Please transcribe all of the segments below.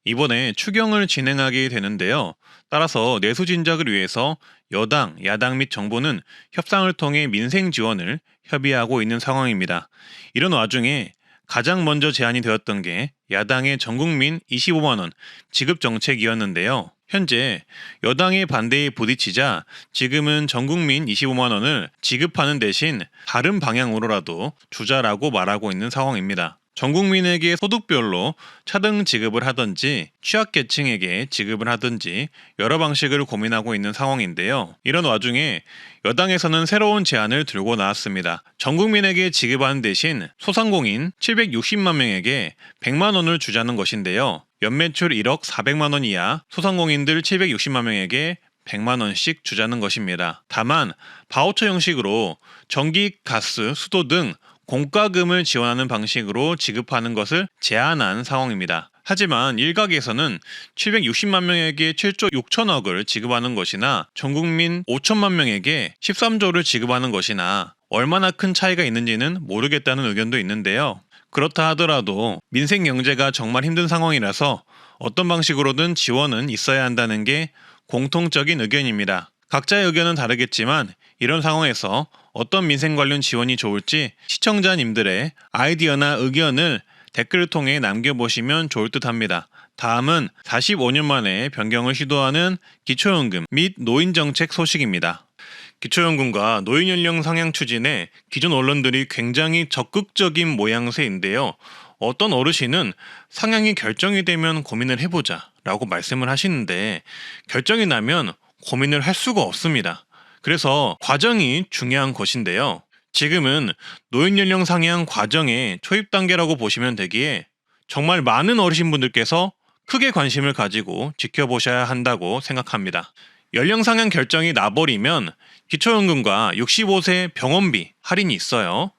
이번에 추경을 진행하게 되는데요. 따라서 내수 진작을 위해서 여당, 야당 및 정부는 협상을 통해 민생 지원을 협의하고 있는 상황입니다. 이런 와중에 가장 먼저 제안이 되었던 게 야당의 전국민 25만 원 지급 정책이었는데요. 현재 여당의 반대에 부딪히자 지금은 전국민 25만 원을 지급하는 대신 다른 방향으로라도 주자라고 말하고 있는 상황입니다. 전 국민에게 소득별로 차등 지급을 하든지 취약계층에게 지급을 하든지 여러 방식을 고민하고 있는 상황인데요. 이런 와중에 여당에서는 새로운 제안을 들고 나왔습니다. 전 국민에게 지급하는 대신 소상공인 760만 명에게 100만 원을 주자는 것인데요. 연매출 1억 400만 원 이하 소상공인들 760만 명에게 100만 원씩 주자는 것입니다. 다만 바우처 형식으로 전기, 가스, 수도 등 공과금을 지원하는 방식으로 지급하는 것을 제한한 상황입니다. 하지만 일각에서는 760만 명에게 7조 6천억을 지급하는 것이나 전국민 5천만 명에게 13조를 지급하는 것이나 얼마나 큰 차이가 있는지는 모르겠다는 의견도 있는데요. 그렇다 하더라도 민생 경제가 정말 힘든 상황이라서 어떤 방식으로든 지원은 있어야 한다는 게 공통적인 의견입니다. 각자의 의견은 다르겠지만 이런 상황에서 어떤 민생 관련 지원이 좋을지 시청자님들의 아이디어나 의견을 댓글을 통해 남겨보시면 좋을 듯 합니다. 다음은 45년 만에 변경을 시도하는 기초연금 및 노인정책 소식입니다. 기초연금과 노인연령 상향 추진에 기존 언론들이 굉장히 적극적인 모양새인데요. 어떤 어르신은 상향이 결정이 되면 고민을 해보자 라고 말씀을 하시는데 결정이 나면 고민을 할 수가 없습니다. 그래서 과정이 중요한 것인데요. 지금은 노인연령 상향 과정의 초입 단계라고 보시면 되기에 정말 많은 어르신분들께서 크게 관심을 가지고 지켜보셔야 한다고 생각합니다. 연령 상향 결정이 나버리면 기초연금과 65세 병원비 할인이 있어요.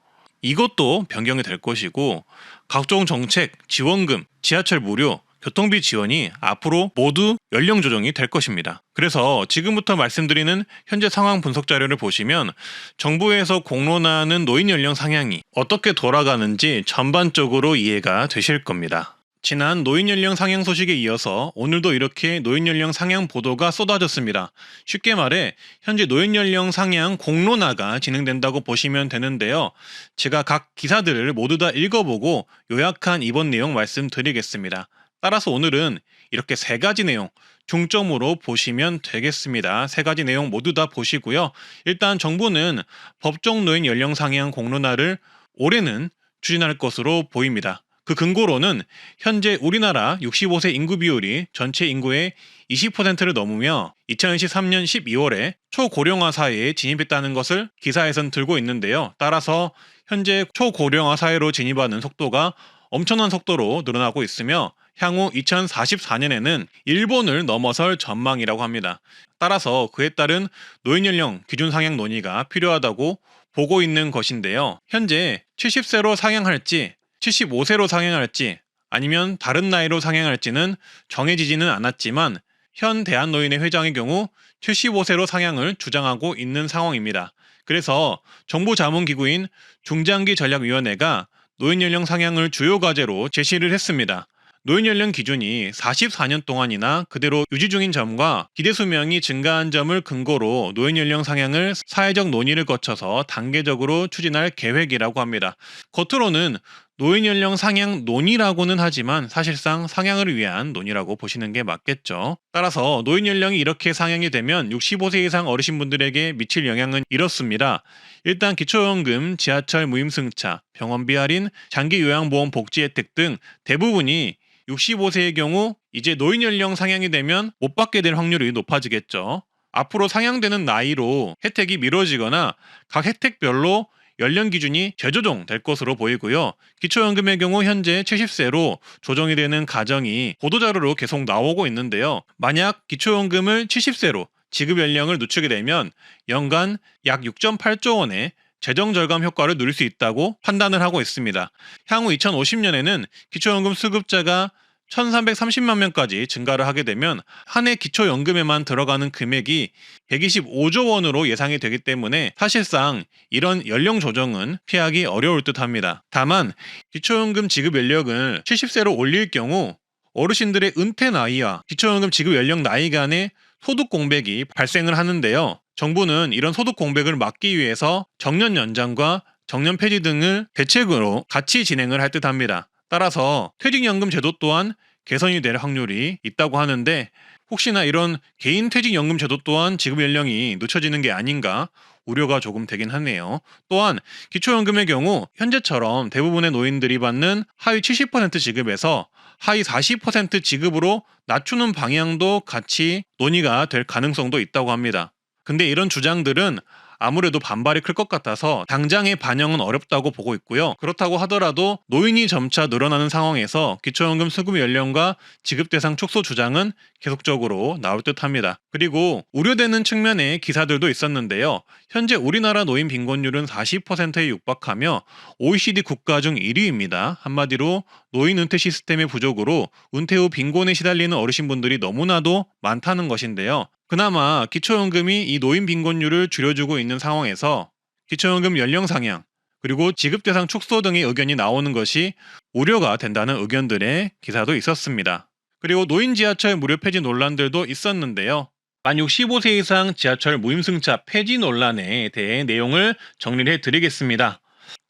이것도 변경이 될 것이고 각종 정책, 지원금, 지하철 무료, 교통비 지원이 앞으로 모두 연령 조정이 될 것입니다. 그래서 지금부터 말씀드리는 현재 상황 분석 자료를 보시면 정부에서 공론화하는 노인 연령 상향이 어떻게 돌아가는지 전반적으로 이해가 되실 겁니다. 지난 노인 연령 상향 소식에 이어서 오늘도 이렇게 노인 연령 상향 보도가 쏟아졌습니다. 쉽게 말해 현재 노인 연령 상향 공론화가 진행된다고 보시면 되는데요. 제가 각 기사들을 모두 다 읽어보고 요약한 이번 내용 말씀드리겠습니다. 따라서 오늘은 이렇게 세 가지 내용 중점으로 보시면 되겠습니다. 세 가지 내용 모두 다 보시고요. 일단 정부는 법정 노인 연령 상향 공론화를 올해는 추진할 것으로 보입니다. 그 근거로는 현재 우리나라 65세 인구 비율이 전체 인구의 20%를 넘으며 2023년 12월에 초고령화 사회에 진입했다는 것을 기사에선 들고 있는데요. 따라서 현재 초고령화 사회로 진입하는 속도가 엄청난 속도로 늘어나고 있으며 향후 2044년에는 일본을 넘어설 전망이라고 합니다. 따라서 그에 따른 노인연령 기준 상향 논의가 필요하다고 보고 있는 것인데요. 현재 70세로 상향할지 75세로 상향할지 아니면 다른 나이로 상향할지는 정해지지는 않았지만 현 대한노인회 회장의 경우 75세로 상향을 주장하고 있는 상황입니다. 그래서 정부자문기구인 중장기전략위원회가 노인연령 상향을 주요 과제로 제시를 했습니다. 노인연령 기준이 44년 동안이나 그대로 유지 중인 점과 기대수명이 증가한 점을 근거로 노인연령 상향을 사회적 논의를 거쳐서 단계적으로 추진할 계획이라고 합니다. 겉으로는 노인연령 상향 논의라고는 하지만 사실상 상향을 위한 논의라고 보시는 게 맞겠죠. 따라서 노인연령이 이렇게 상향이 되면 65세 이상 어르신분들에게 미칠 영향은 이렇습니다. 일단 기초연금, 지하철 무임승차, 병원비 할인, 장기요양보험 복지 혜택 등 대부분이 65세의 경우 이제 노인연령 상향이 되면 못 받게 될 확률이 높아지겠죠. 앞으로 상향되는 나이로 혜택이 미뤄지거나 각 혜택별로 연령 기준이 재조정될 것으로 보이고요. 기초연금의 경우 현재 70세로 조정이 되는 가정이 보도자료로 계속 나오고 있는데요. 만약 기초연금을 70세로 지급 연령을 늦추게 되면 연간 약 6.8조 원의 재정 절감 효과를 누릴 수 있다고 판단을 하고 있습니다. 향후 2050년에는 기초연금 수급자가 1330만 명까지 증가를 하게 되면 한 해 기초연금에만 들어가는 금액이 125조 원으로 예상이 되기 때문에 사실상 이런 연령 조정은 피하기 어려울 듯 합니다. 다만 기초연금 지급 연령을 70세로 올릴 경우 어르신들의 은퇴 나이와 기초연금 지급 연령 나이 간의 소득 공백이 발생을 하는데요. 정부는 이런 소득 공백을 막기 위해서 정년 연장과 정년 폐지 등을 대책으로 같이 진행을 할 듯합니다. 따라서 퇴직연금 제도 또한 개선이 될 확률이 있다고 하는데 혹시나 이런 개인 퇴직연금 제도 또한 지급 연령이 늦춰지는 게 아닌가 우려가 조금 되긴 하네요. 또한 기초연금의 경우 현재처럼 대부분의 노인들이 받는 하위 70% 지급에서 하위 40% 지급으로 낮추는 방향도 같이 논의가 될 가능성도 있다고 합니다. 근데 이런 주장들은 아무래도 반발이 클 것 같아서 당장의 반영은 어렵다고 보고 있고요. 그렇다고 하더라도 노인이 점차 늘어나는 상황에서 기초연금 수급 연령과 지급 대상 축소 주장은 계속적으로 나올 듯합니다. 그리고 우려되는 측면의 기사들도 있었는데요. 현재 우리나라 노인 빈곤율은 40%에 육박하며 OECD 국가 중 1위입니다. 한마디로 노인 은퇴 시스템의 부족으로 은퇴 후 빈곤에 시달리는 어르신분들이 너무나도 많다는 것인데요. 그나마 기초연금이 이 노인 빈곤율을 줄여주고 있는 상황에서 기초연금 연령 상향, 그리고 지급 대상 축소 등의 의견이 나오는 것이 우려가 된다는 의견들의 기사도 있었습니다. 그리고 노인 지하철 무료 폐지 논란들도 있었는데요. 만 65세 이상 지하철 무임승차 폐지 논란에 대해 내용을 정리를 해드리겠습니다.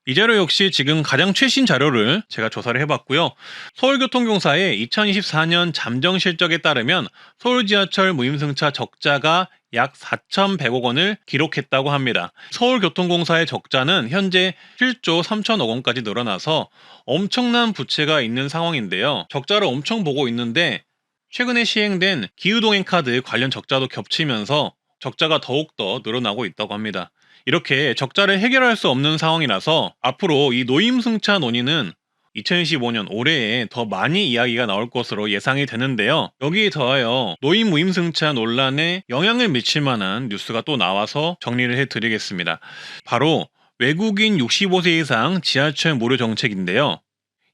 이 자료 역시 지금 가장 최신 자료를 제가 조사를 해봤고요. 서울교통공사의 2024년 잠정 실적에 따르면 서울 지하철 무임승차 적자가 약 4,100억 원을 기록했다고 합니다. 서울교통공사의 적자는 현재 7조 3천억 원까지 늘어나서 엄청난 부채가 있는 상황인데요. 적자를 엄청 보고 있는데 최근에 시행된 기후동행 카드 관련 적자도 겹치면서 적자가 더욱더 늘어나고 있다고 합니다. 이렇게 적자를 해결할 수 없는 상황이라서 앞으로 이 노임승차 논의는 2025년 올해에 더 많이 이야기가 나올 것으로 예상이 되는데요. 여기에 더하여 노인 무임승차 논란에 영향을 미칠 만한 뉴스가 또 나와서 정리를 해드리겠습니다. 바로 외국인 65세 이상 지하철 무료 정책인데요.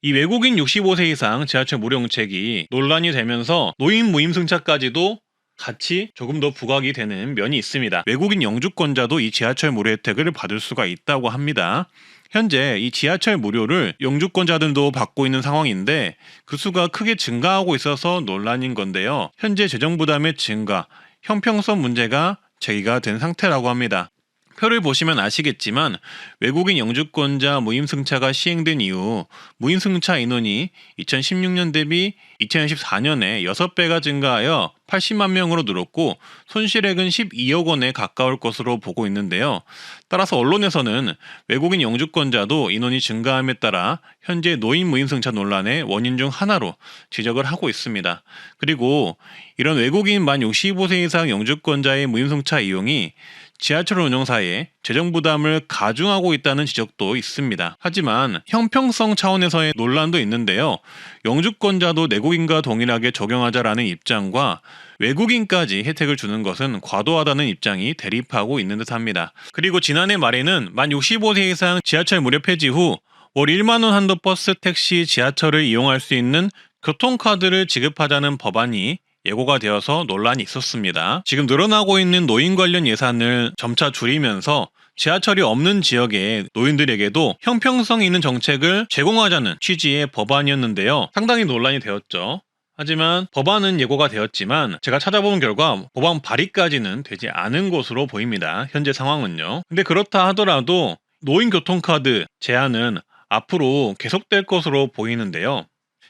이 외국인 65세 이상 지하철 무료 정책이 논란이 되면서 노인 무임승차까지도 같이 조금 더 부각이 되는 면이 있습니다. 외국인 영주권자도 이 지하철 무료 혜택을 받을 수가 있다고 합니다. 현재 이 지하철 무료를 영주권자들도 받고 있는 상황인데 그 수가 크게 증가하고 있어서 논란인 건데요. 현재 재정 부담의 증가, 형평성 문제가 제기가 된 상태라고 합니다. 표를 보시면 아시겠지만 외국인 영주권자 무임승차가 시행된 이후 무임승차 인원이 2016년 대비 2014년에 6배가 증가하여 80만 명으로 늘었고 손실액은 12억 원에 가까울 것으로 보고 있는데요. 따라서 언론에서는 외국인 영주권자도 인원이 증가함에 따라 현재 노인 무임승차 논란의 원인 중 하나로 지적을 하고 있습니다. 그리고 이런 외국인 만 65세 이상 영주권자의 무임승차 이용이 지하철 운영사에 재정 부담을 가중하고 있다는 지적도 있습니다. 하지만 형평성 차원에서의 논란도 있는데요. 영주권자도 내국인과 동일하게 적용하자라는 입장과 외국인까지 혜택을 주는 것은 과도하다는 입장이 대립하고 있는 듯합니다. 그리고 지난해 말에는 만 65세 이상 지하철 무료 폐지 후 월 1만 원 한도 버스, 택시, 지하철을 이용할 수 있는 교통카드를 지급하자는 법안이 예고가 되어서 논란이 있었습니다. 지금 늘어나고 있는 노인 관련 예산을 점차 줄이면서 지하철이 없는 지역의 노인들에게도 형평성 있는 정책을 제공하자는 취지의 법안이었는데요. 상당히 논란이 되었죠. 하지만 법안은 예고가 되었지만 제가 찾아본 결과 법안 발의까지는 되지 않은 것으로 보입니다. 현재 상황은요. 근데 그렇다 하더라도 노인 교통카드 제한은 앞으로 계속될 것으로 보이는데요.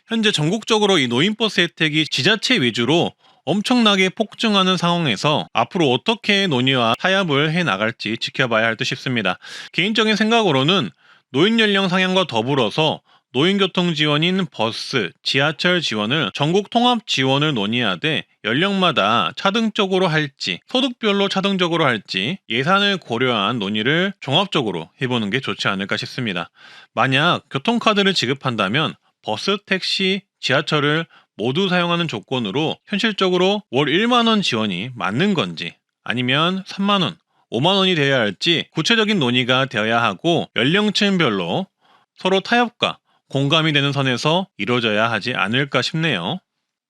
현재 전국적으로 이 노인버스 혜택이 지자체 위주로 엄청나게 폭증하는 상황에서 앞으로 어떻게 논의와 타협을 해나갈지 지켜봐야 할 듯 싶습니다. 개인적인 생각으로는 노인 연령 상향과 더불어서 노인교통 지원인 버스, 지하철 지원을 전국 통합 지원을 논의하되 연령마다 차등적으로 할지 소득별로 차등적으로 할지 예산을 고려한 논의를 종합적으로 해보는 게 좋지 않을까 싶습니다. 만약 교통카드를 지급한다면 버스, 택시, 지하철을 모두 사용하는 조건으로 현실적으로 월 1만 원 지원이 맞는 건지 아니면 3만 원, 5만 원이 되어야 할지 구체적인 논의가 되어야 하고 연령층별로 서로 타협과 공감이 되는 선에서 이루어져야 하지 않을까 싶네요.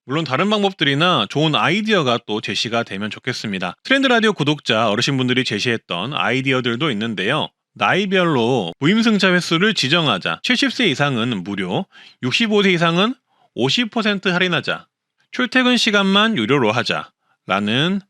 물론 다른 방법들이나 좋은 아이디어가 또 제시가 되면 좋겠습니다. 트렌드 라디오 구독자 어르신분들이 제시했던 아이디어들도 있는데요. 나이별로 무임승차 횟수를 지정하자. 70세 이상은 무료, 65세 이상은 50% 할인하자, 출퇴근 시간만 유료로 하자라는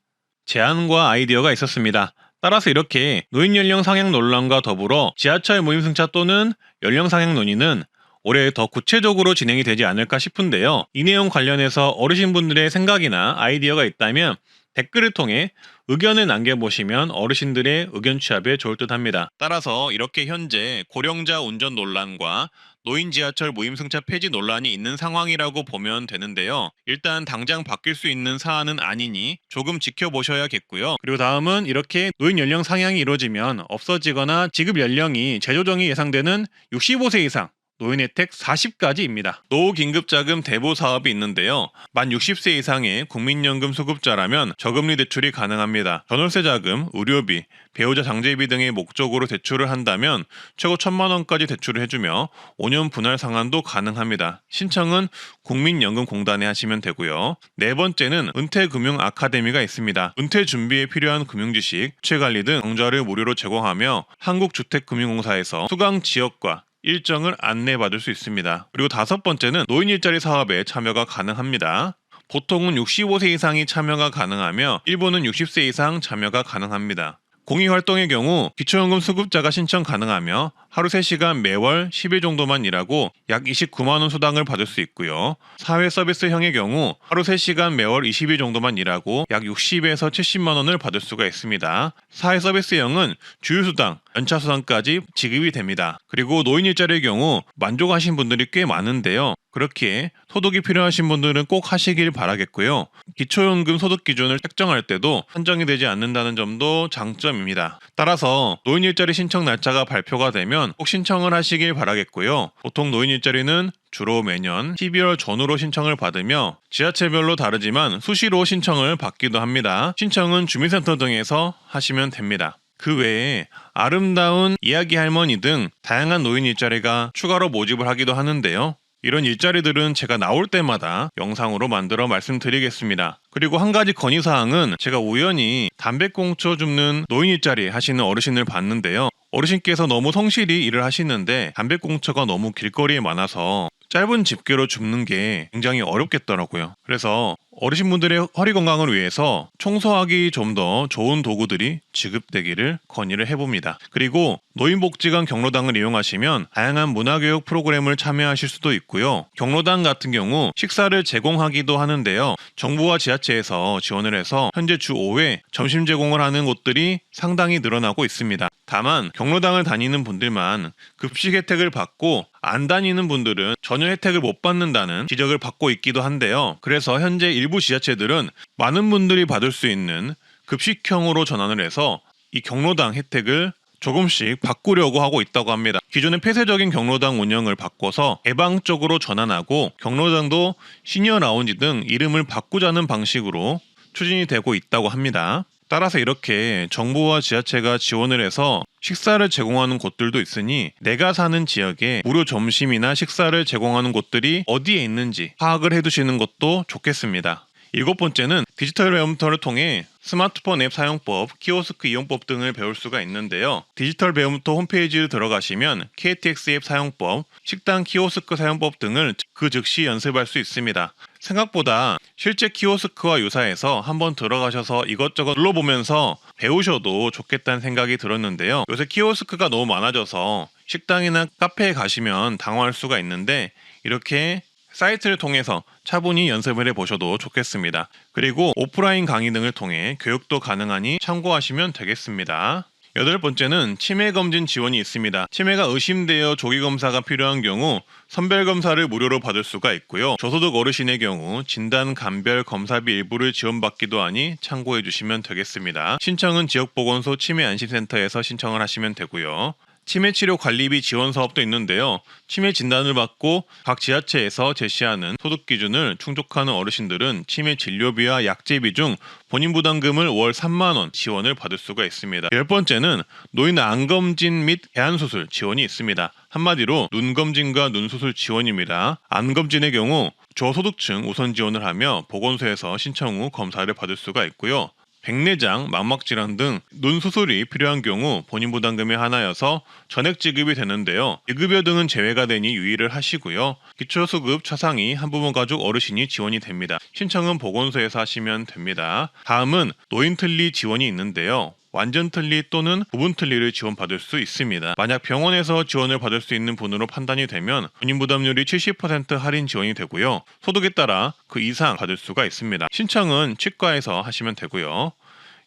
제안과 아이디어가 있었습니다. 따라서 이렇게 노인 연령 상향 논란과 더불어 지하철 무임승차 또는 연령 상향 논의는 올해 더 구체적으로 진행이 되지 않을까 싶은데요. 이 내용 관련해서 어르신분들의 생각이나 아이디어가 있다면 댓글을 통해 의견을 남겨보시면 어르신들의 의견 취합에 좋을 듯 합니다. 따라서 이렇게 현재 고령자 운전 논란과 노인 지하철 무임승차 폐지 논란이 있는 상황이라고 보면 되는데요. 일단 당장 바뀔 수 있는 사안은 아니니 조금 지켜보셔야겠고요. 그리고 다음은 이렇게 노인 연령 상향이 이루어지면 없어지거나 지급 연령이 재조정이 예상되는 65세 이상 노인 혜택 40까지입니다. 노후 긴급자금 대부 사업이 있는데요. 만 60세 이상의 국민연금 수급자라면 저금리 대출이 가능합니다. 전월세 자금, 의료비, 배우자 장제비 등의 목적으로 대출을 한다면 최고 1,000만 원까지 대출을 해주며 5년 분할 상환도 가능합니다. 신청은 국민연금공단에 하시면 되고요. 네 번째는 은퇴금융 아카데미가 있습니다. 은퇴 준비에 필요한 금융지식, 채관리 등 강좌를 무료로 제공하며 한국주택금융공사에서 수강 지역과 일정을 안내받을 수 있습니다. 그리고 다섯 번째는 노인 일자리 사업에 참여가 가능합니다. 보통은 65세 이상이 참여가 가능하며 일부는 60세 이상 참여가 가능합니다. 공익활동의 경우 기초연금 수급자가 신청 가능하며 하루 3시간 매월 10일 정도만 일하고 약 29만 원 수당을 받을 수 있고요. 사회서비스형의 경우 하루 3시간 매월 20일 정도만 일하고 약 60에서 70만 원을 받을 수가 있습니다. 사회서비스형은 주휴수당, 연차수당까지 지급이 됩니다. 그리고 노인 일자리의 경우 만족하신 분들이 꽤 많은데요. 그렇기에 소득이 필요하신 분들은 꼭 하시길 바라겠고요. 기초연금 소득 기준을 책정할 때도 한정이 되지 않는다는 점도 장점입니다. 따라서 노인 일자리 신청 날짜가 발표가 되면 꼭 신청을 하시길 바라겠고요. 보통 노인 일자리는 주로 매년 12월 전후로 신청을 받으며 지자체별로 다르지만 수시로 신청을 받기도 합니다. 신청은 주민센터 등에서 하시면 됩니다. 그 외에 아름다운 이야기 할머니 등 다양한 노인 일자리가 추가로 모집을 하기도 하는데요. 이런 일자리들은 제가 나올 때마다 영상으로 만들어 말씀드리겠습니다. 그리고 한 가지 건의사항은 제가 우연히 담배꽁초 줍는 노인 일자리 하시는 어르신을 봤는데요. 어르신께서 너무 성실히 일을 하시는데 담배꽁초가 너무 길거리에 많아서 짧은 집게로 줍는 게 굉장히 어렵겠더라고요. 그래서 어르신분들의 허리 건강을 위해서 청소하기 좀 더 좋은 도구들이 지급되기를 건의를 해봅니다. 그리고 노인복지관 경로당을 이용하시면 다양한 문화교육 프로그램을 참여하실 수도 있고요. 경로당 같은 경우 식사를 제공하기도 하는데요. 정부와 지자체에서 지원을 해서 현재 주 5회 점심 제공을 하는 곳들이 상당히 늘어나고 있습니다. 다만 경로당을 다니는 분들만 급식 혜택을 받고 안 다니는 분들은 전혀 혜택을 못 받는다는 지적을 받고 있기도 한데요. 그래서 현재 일부 지자체들은 많은 분들이 받을 수 있는 급식형으로 전환을 해서 이 경로당 혜택을 조금씩 바꾸려고 하고 있다고 합니다. 기존의 폐쇄적인 경로당 운영을 바꿔서 개방적으로 전환하고 경로당도 시니어 라운지 등 이름을 바꾸자는 방식으로 추진이 되고 있다고 합니다. 따라서 이렇게 정부와 지자체가 지원을 해서 식사를 제공하는 곳들도 있으니 내가 사는 지역에 무료 점심이나 식사를 제공하는 곳들이 어디에 있는지 파악을 해두시는 것도 좋겠습니다. 일곱 번째는 디지털 배움터를 통해 스마트폰 앱 사용법, 키오스크 이용법 등을 배울 수가 있는데요. 디지털 배움터 홈페이지에 들어가시면 KTX 앱 사용법, 식당 키오스크 사용법 등을 그 즉시 연습할 수 있습니다. 생각보다 실제 키오스크와 유사해서 한번 들어가셔서 이것저것 눌러보면서 배우셔도 좋겠다는 생각이 들었는데요. 요새 키오스크가 너무 많아져서 식당이나 카페에 가시면 당황할 수가 있는데 이렇게 사이트를 통해서 차분히 연습을 해보셔도 좋겠습니다. 그리고 오프라인 강의 등을 통해 교육도 가능하니 참고하시면 되겠습니다. 여덟 번째는 치매검진 지원이 있습니다. 치매가 의심되어 조기검사가 필요한 경우 선별검사를 무료로 받을 수가 있고요. 저소득 어르신의 경우 진단 감별 검사비 일부를 지원받기도 하니 참고해 주시면 되겠습니다. 신청은 지역보건소 치매안심센터에서 신청을 하시면 되고요. 치매치료 관리비 지원 사업도 있는데요. 치매 진단을 받고 각 지자체에서 제시하는 소득 기준을 충족하는 어르신들은 치매 진료비와 약제비 중 본인 부담금을 월 3만 원 지원을 받을 수가 있습니다. 열 번째는 노인 안검진 및 개안수술 지원이 있습니다. 한마디로 눈검진과 눈수술 지원입니다. 안검진의 경우 저소득층 우선 지원을 하며 보건소에서 신청 후 검사를 받을 수가 있고요. 백내장, 망막질환 등 눈 수술이 필요한 경우 본인 부담금의 하나여서 전액 지급이 되는데요. 비급여 등은 제외가 되니 유의를 하시고요. 기초수급 차상위 한부모 가족 어르신이 지원이 됩니다. 신청은 보건소에서 하시면 됩니다. 다음은 노인 틀니 지원이 있는데요. 완전 틀니 또는 부분 틀니를 지원받을 수 있습니다. 만약 병원에서 지원을 받을 수 있는 분으로 판단이 되면 본인 부담률이 70% 할인 지원이 되고요. 소득에 따라 그 이상 받을 수가 있습니다. 신청은 치과에서 하시면 되고요.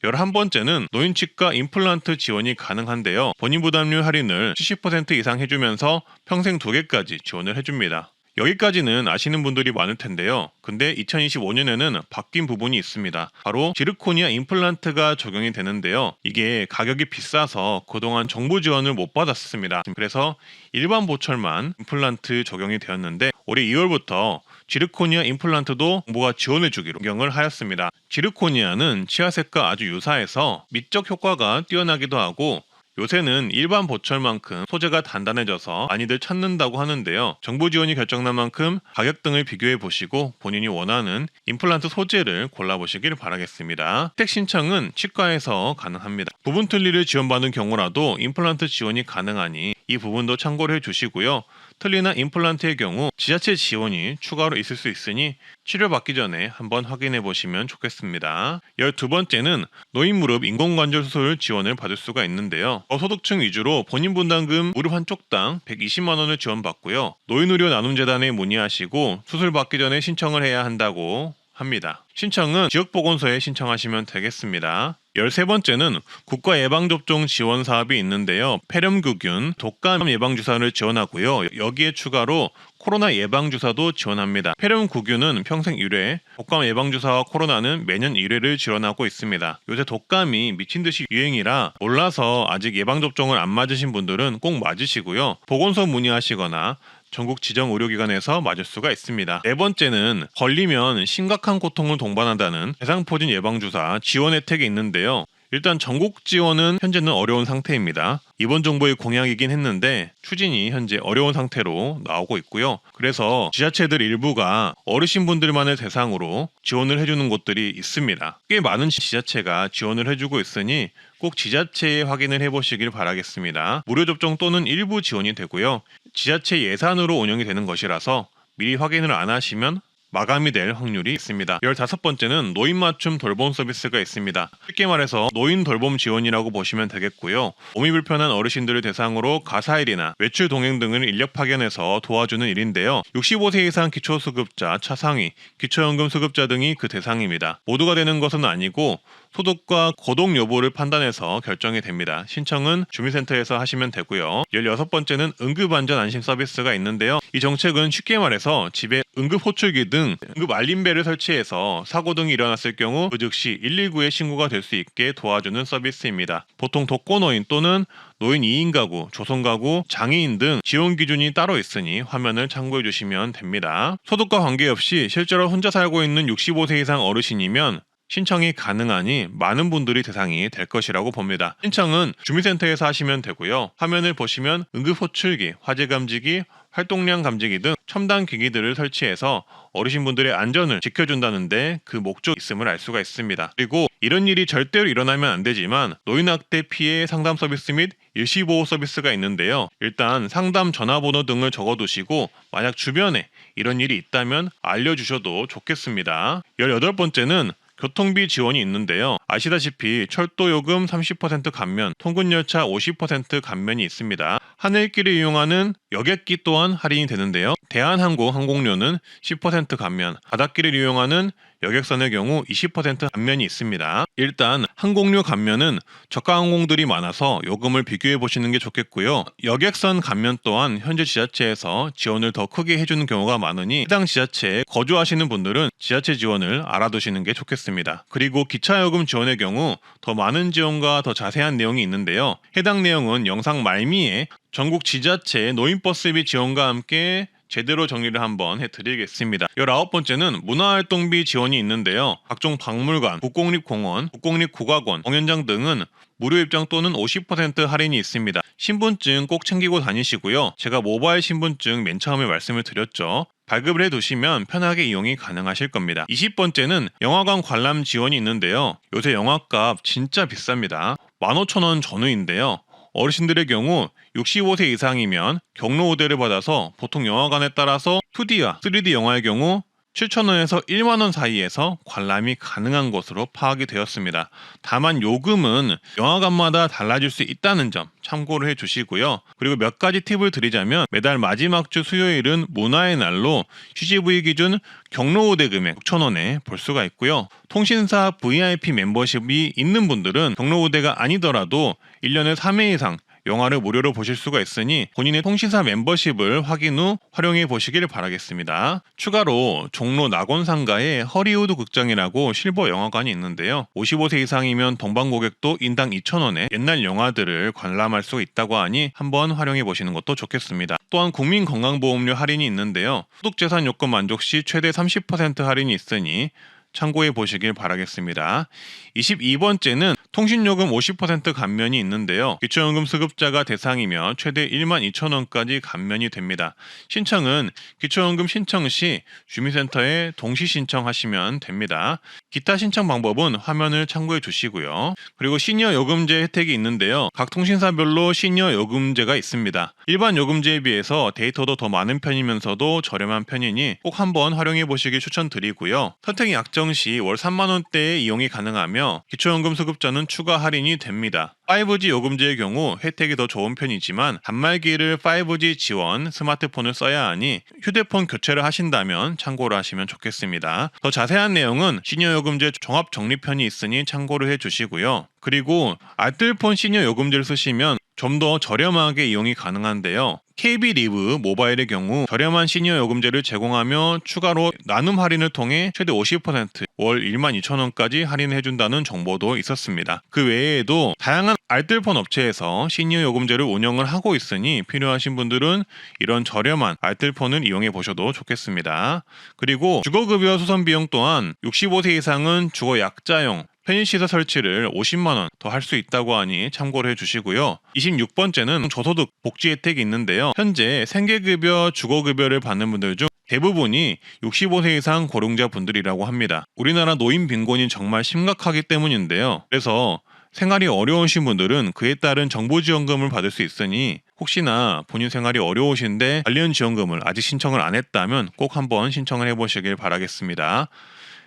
11번째는 노인치과 임플란트 지원이 가능한데요. 본인 부담률 할인을 70% 이상 해주면서 평생 2개까지 지원을 해줍니다. 여기까지는 아시는 분들이 많을 텐데요. 근데 2025년에는 바뀐 부분이 있습니다. 바로 지르코니아 임플란트가 적용이 되는데요. 이게 가격이 비싸서 그동안 정부 지원을 못 받았습니다. 그래서 일반 보철만 임플란트 적용이 되었는데 올해 2월부터 지르코니아 임플란트도 정부가 지원해주기로 결정을 하였습니다. 지르코니아는 치아색과 아주 유사해서 미적 효과가 뛰어나기도 하고 요새는 일반 보철만큼 소재가 단단해져서 많이들 찾는다고 하는데요. 정부 지원이 결정난 만큼 가격 등을 비교해 보시고 본인이 원하는 임플란트 소재를 골라보시길 바라겠습니다. 혜택 신청은 치과에서 가능합니다. 부분 틀니를 지원받은 경우라도 임플란트 지원이 가능하니 이 부분도 참고를 해주시고요. 틀니나 임플란트의 경우 지자체 지원이 추가로 있을 수 있으니 치료받기 전에 한번 확인해 보시면 좋겠습니다. 12번째는 노인 무릎 인공관절 수술 지원을 받을 수가 있는데요. 저소득층 위주로 본인 분담금 무릎 한쪽당 120만 원을 지원받고요. 노인의료 나눔재단에 문의하시고 수술 받기 전에 신청을 해야 한다고 합니다. 신청은 지역보건소에 신청하시면 되겠습니다. 13번째는 국가예방접종 지원 사업이 있는데요. 폐렴구균, 독감 예방주사를 지원하고요. 여기에 추가로 코로나 예방주사도 지원합니다. 폐렴구균은 평생 1회, 독감 예방주사와 코로나는 매년 1회를 지원하고 있습니다. 요새 독감이 미친듯이 유행이라 몰라서 아직 예방접종을 안 맞으신 분들은 꼭 맞으시고요. 보건소 문의하시거나 전국 지정 의료기관에서 맞을 수가 있습니다. 4번째는 걸리면 심각한 고통을 동반한다는 대상포진 예방주사 지원 혜택이 있는데요. 일단 전국 지원은 현재는 어려운 상태입니다. 이번 정부의 공약이긴 했는데 추진이 현재 어려운 상태로 나오고 있고요. 그래서 지자체들 일부가 어르신분들만을 대상으로 지원을 해주는 곳들이 있습니다. 꽤 많은 지자체가 지원을 해주고 있으니 꼭 지자체에 확인을 해보시길 바라겠습니다. 무료 접종 또는 일부 지원이 되고요. 지자체 예산으로 운영이 되는 것이라서 미리 확인을 안 하시면 마감이 될 확률이 있습니다. 15번째는 노인 맞춤 돌봄 서비스가 있습니다. 쉽게 말해서 노인 돌봄 지원이라고 보시면 되겠고요. 몸이 불편한 어르신들을 대상으로 가사일이나 외출 동행 등을 인력 파견해서 도와주는 일인데요. 65세 이상 기초수급자, 차상위, 기초연금 수급자 등이 그 대상입니다. 모두가 되는 것은 아니고 소득과 고동 여부를 판단해서 결정이 됩니다. 신청은 주민센터에서 하시면 되고요. 16번째는 응급안전 안심 서비스가 있는데요. 이 정책은 쉽게 말해서 집에 응급호출기 등 응급 알림벨을 설치해서 사고 등이 일어났을 경우 그 즉시 119에 신고가 될 수 있게 도와주는 서비스입니다. 보통 독거노인 또는 노인 2인 가구, 조선가구, 장애인 등 지원 기준이 따로 있으니 화면을 참고해 주시면 됩니다. 소득과 관계없이 실제로 혼자 살고 있는 65세 이상 어르신이면 신청이 가능하니 많은 분들이 대상이 될 것이라고 봅니다. 신청은 주민센터에서 하시면 되고요. 화면을 보시면 응급호출기, 화재감지기, 활동량 감지기 등 첨단 기기들을 설치해서 어르신분들의 안전을 지켜준다는데 그 목적이 있음을 알 수가 있습니다. 그리고 이런 일이 절대로 일어나면 안 되지만 노인학대 피해 상담 서비스 및 일시보호 서비스가 있는데요. 일단 상담 전화번호 등을 적어두시고 만약 주변에 이런 일이 있다면 알려주셔도 좋겠습니다. 18번째는 교통비 지원이 있는데요. 아시다시피 철도요금 30% 감면, 통근열차 50% 감면이 있습니다. 하늘길을 이용하는 여객기 또한 할인이 되는데요. 대한항공 항공료는 10% 감면, 바닷길을 이용하는 여객선의 경우 20% 감면이 있습니다. 일단 항공료 감면은 저가 항공들이 많아서 요금을 비교해 보시는 게 좋겠고요. 여객선 감면 또한 현재 지자체에서 지원을 더 크게 해주는 경우가 많으니 해당 지자체에 거주하시는 분들은 지자체 지원을 알아두시는 게 좋겠습니다. 그리고 기차요금 지원의 경우 더 많은 지원과 더 자세한 내용이 있는데요. 해당 내용은 영상 말미에 전국 지자체 노인버스비 지원과 함께 제대로 정리를 한번 해드리겠습니다. 19번째는 문화활동비 지원이 있는데요. 각종 박물관, 국공립공원, 국공립국악원, 공연장 등은 무료 입장 또는 50% 할인이 있습니다. 신분증 꼭 챙기고 다니시고요. 제가 모바일 신분증 맨 처음에 말씀을 드렸죠. 발급을 해두시면 편하게 이용이 가능하실 겁니다. 20번째는 영화관 관람 지원이 있는데요. 요새 영화값 진짜 비쌉니다. 15,000원 전후인데요. 어르신들의 경우 65세 이상이면 경로 우대를 받아서 보통 영화관에 따라서 2D와 3D 영화의 경우 7,000원에서 1만원 사이에서 관람이 가능한 것으로 파악이 되었습니다. 다만 요금은 영화관마다 달라질 수 있다는 점 참고를 해주시고요. 그리고 몇 가지 팁을 드리자면 매달 마지막 주 수요일은 문화의 날로 CGV 기준 경로 우대 금액 6,000원에 볼 수가 있고요. 통신사 VIP 멤버십이 있는 분들은 경로 우대가 아니더라도 1년에 3회 이상 영화를 무료로 보실 수가 있으니 본인의 통신사 멤버십을 확인 후 활용해 보시길 바라겠습니다. 추가로 종로 낙원상가에 허리우드 극장이라고 실버 영화관이 있는데요. 55세 이상이면 동반 고객도 인당 2,000원에 옛날 영화들을 관람할 수 있다고 하니 한번 활용해 보시는 것도 좋겠습니다. 또한 국민건강보험료 할인이 있는데요. 소득재산 요건 만족 시 최대 30% 할인이 있으니 참고해 보시길 바라겠습니다. 22번째는 통신요금 50% 감면이 있는데요. 기초연금 수급자가 대상이면 최대 12,000원까지 감면이 됩니다. 신청은 기초연금 신청 시 주민센터에 동시 신청하시면 됩니다. 기타 신청 방법은 화면을 참고해 주시고요. 그리고 시니어 요금제 혜택이 있는데요. 각 통신사별로 시니어 요금제가 있습니다. 일반 요금제에 비해서 데이터도 더 많은 편이면서도 저렴한 편이니 꼭 한번 활용해 보시길 추천드리고요. 선택 약정 시 월 3만원대의 이용이 가능하며 기초연금 수급자는 추가 할인이 됩니다. 5G 요금제의 경우 혜택이 더 좋은 편이지만 단말기를 5G 지원 스마트폰을 써야 하니 휴대폰 교체를 하신다면 참고를 하시면 좋겠습니다. 더 자세한 내용은 시니어 요금제 종합 적립편이 있으니 참고를 해주시고요. 그리고 알뜰폰 시니어 요금제를 쓰시면 좀 더 저렴하게 이용이 가능한데요. KB 리브 모바일의 경우 저렴한 시니어 요금제를 제공하며 추가로 나눔 할인을 통해 최대 50%월 12,000원까지 할인해준다는 정보도 있었습니다. 그 외에도 다양한 알뜰폰 업체에서 시니어 요금제를 운영을 하고 있으니 필요하신 분들은 이런 저렴한 알뜰폰을 이용해 보셔도 좋겠습니다. 그리고 주거급여 수선 비용 또한 65세 이상은 주거 약자용 편의시설 설치를 50만원 더 할 수 있다고 하니 참고를 해주시고요. 26번째는 저소득 복지 혜택이 있는데요. 현재 생계급여, 주거급여를 받는 분들 중 대부분이 65세 이상 고령자 분들이라고 합니다. 우리나라 노인 빈곤이 정말 심각하기 때문인데요. 그래서 생활이 어려우신 분들은 그에 따른 정부지원금을 받을 수 있으니 혹시나 본인 생활이 어려우신데 관련 지원금을 아직 신청을 안 했다면 꼭 한번 신청을 해보시길 바라겠습니다.